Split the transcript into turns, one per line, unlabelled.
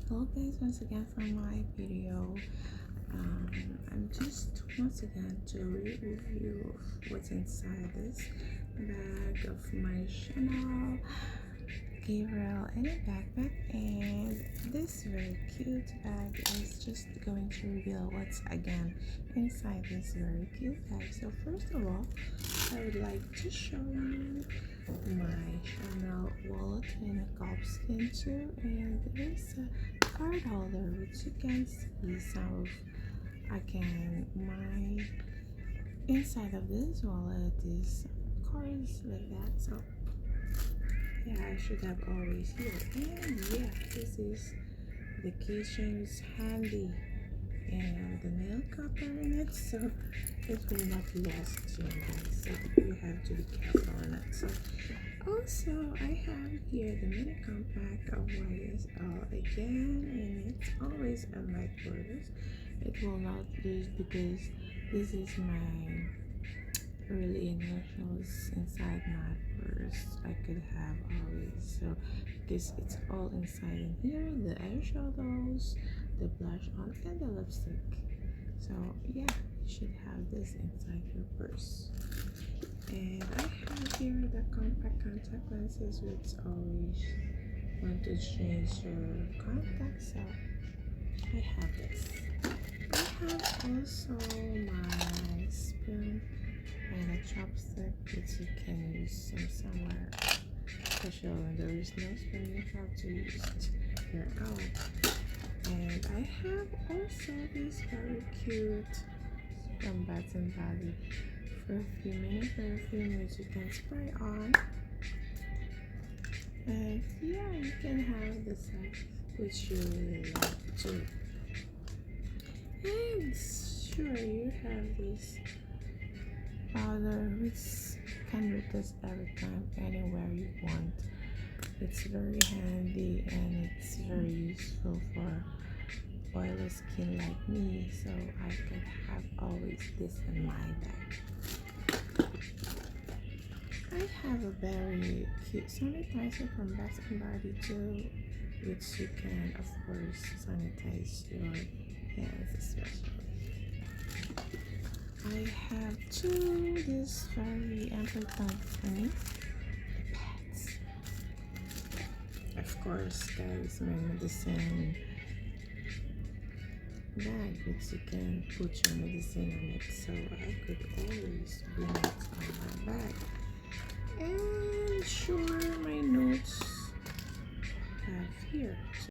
Hello guys, once again for my video. I'm just once again to review of what's inside this bag of my Chanel Gabriel and a backpack, and this very cute bag is just going to reveal what's again inside this very cute bag. So first of all, I would like to show you my Chanel wallet in a calfskin too, and there's a card holder which you can see some of my inside of this wallet is cards like that. So yeah, I should have always here. And yeah, this is the keychain is handy and the nail cutter in it, so it will not lost you guys. So you have to be careful on it. So also I have here the mini compact of YSL again, and it's always on my purse. It will not lose because this is my early initials inside my purse. I could have always, so because it's all inside in here, the eyeshadows, the blush on, and the lipstick. So yeah, you should have this inside your purse. And I have here the compact contact lenses, which always want to change your contacts. So I have this. I have also my spoon and a chopstick, which you can use somewhere special when there is no spoon. You have to use it your own. And I have also this very cute from Bath and Body perfume which you can spray on. And yeah, you can have the scent which you really like too. And sure, you have this powder which can retouch every time anywhere you want. It's very handy and it's very useful for oily skin like me, so I could have always this in my bag. I have a very cute sanitizer from Bath and Body too, which you can of course sanitize your hands especially. I have too this very important for me, the pads. Of course, guys, my medicine bag which you can put your medicine on it, so I could always bring it on my bag. And sure, my notes have here.